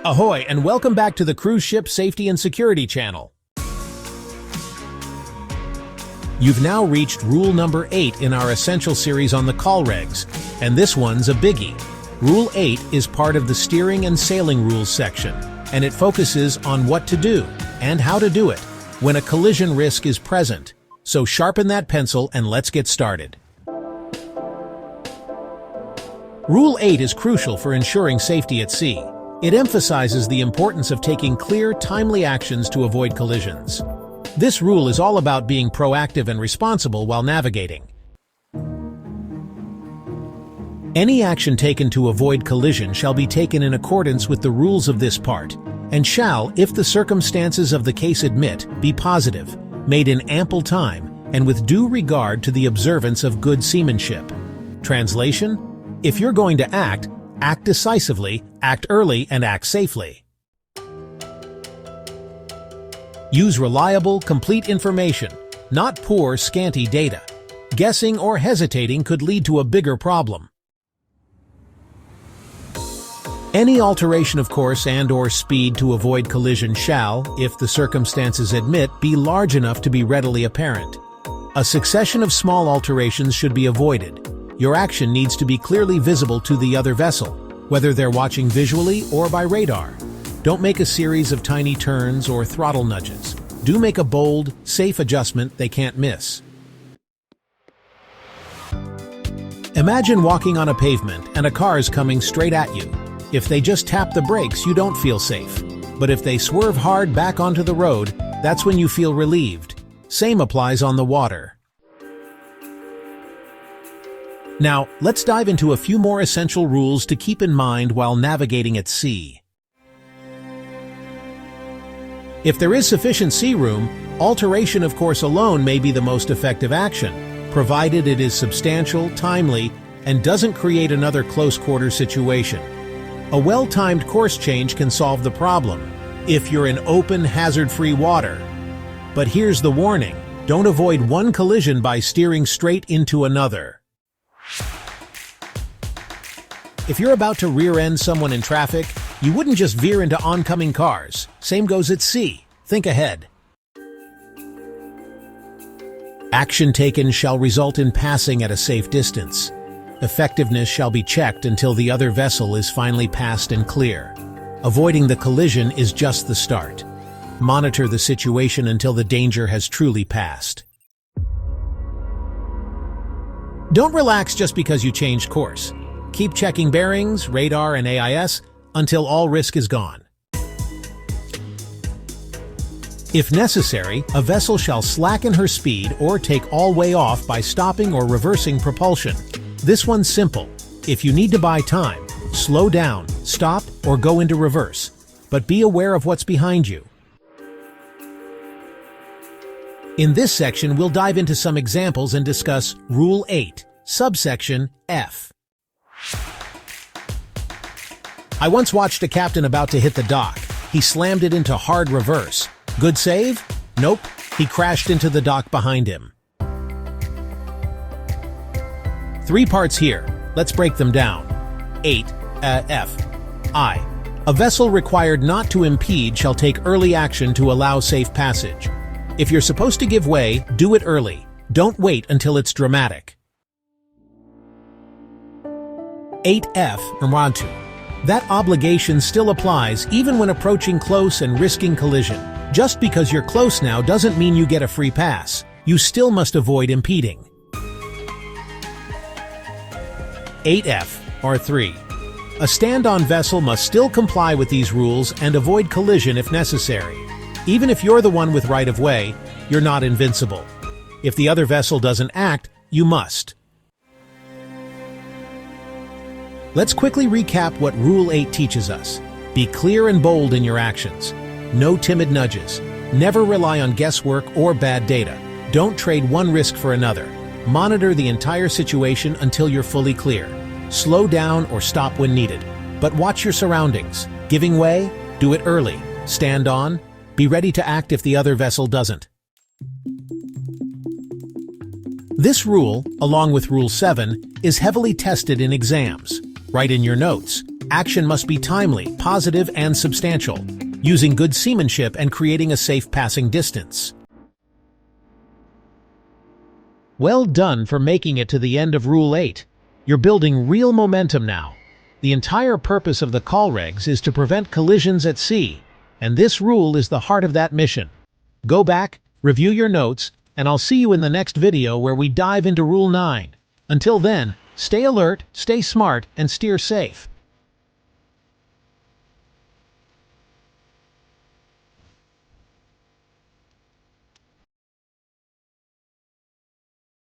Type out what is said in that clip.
Ahoy, and welcome back to the Cruise Ship Safety and Security channel. You've now reached rule number 8 in our essential series on the COLREGs, and this one's a biggie. Rule 8 is part of the Steering and Sailing Rules section, and it focuses on what to do and how to do it when a collision risk is present. So sharpen that pencil and let's get started. Rule 8 is crucial for ensuring safety at sea. It emphasizes the importance of taking clear, timely actions to avoid collisions. This rule is all about being proactive and responsible while navigating. Any action taken to avoid collision shall be taken in accordance with the rules of this part, and shall, if the circumstances of the case admit, be positive, made in ample time, and with due regard to the observance of good seamanship. Translation: if you're going to act decisively, act early, and act safely. Use reliable, complete information, not poor, scanty data. Guessing or hesitating could lead to a bigger problem. Any alteration of course and/or speed to avoid collision shall, if the circumstances admit, be large enough to be readily apparent. A succession of small alterations should be avoided. Your action needs to be clearly visible to the other vessel, whether they're watching visually or by radar. Don't make a series of tiny turns or throttle nudges. Do make a bold, safe adjustment they can't miss. Imagine walking on a pavement and a car is coming straight at you. If they just tap the brakes, you don't feel safe. But if they swerve hard back onto the road, that's when you feel relieved. Same applies on the water. Now, let's dive into a few more essential rules to keep in mind while navigating at sea. If there is sufficient sea room, alteration of course alone may be the most effective action, provided it is substantial, timely, and doesn't create another close-quarter situation. A well-timed course change can solve the problem, if you're in open, hazard-free water. But here's the warning: don't avoid one collision by steering straight into another. If you're about to rear-end someone in traffic, you wouldn't just veer into oncoming cars. Same goes at sea. Think ahead. Action taken shall result in passing at a safe distance. Effectiveness shall be checked until the other vessel is finally passed and clear. Avoiding the collision is just the start. Monitor the situation until the danger has truly passed. Don't relax just because you changed course. Keep checking bearings, radar, and AIS until all risk is gone. If necessary, a vessel shall slacken her speed or take all way off by stopping or reversing propulsion. This one's simple. If you need to buy time, slow down, stop, or go into reverse. But be aware of what's behind you. In this section, we'll dive into some examples and discuss Rule 8, subsection F. I once watched a captain about to hit the dock. He slammed it into hard reverse. Good save? Nope. He crashed into the dock behind him. 3 parts here. Let's break them down. 8. F. I. A vessel required not to impede shall take early action to allow safe passage. If you're supposed to give way, do it early. Don't wait until it's dramatic. 8F. That obligation still applies even when approaching close and risking collision. Just because you're close now doesn't mean you get a free pass. You still must avoid impeding. 8F, or 3. A stand-on vessel must still comply with these rules and avoid collision if necessary. Even if you're the one with right-of-way, you're not invincible. If the other vessel doesn't act, you must. Let's quickly recap what Rule 8 teaches us. Be clear and bold in your actions. No timid nudges. Never rely on guesswork or bad data. Don't trade one risk for another. Monitor the entire situation until you're fully clear. Slow down or stop when needed. But watch your surroundings. Giving way? Do it early. Stand on. Be ready to act if the other vessel doesn't. This rule, along with Rule 7, is heavily tested in exams. Write in your notes. Action must be timely, positive, and substantial, using good seamanship and creating a safe passing distance. Well done for making it to the end of Rule 8. You're building real momentum now. The entire purpose of the COLREGs is to prevent collisions at sea, and this rule is the heart of that mission. Go back, review your notes, and I'll see you in the next video where we dive into Rule 9. Until then, stay alert, stay smart, and steer safe.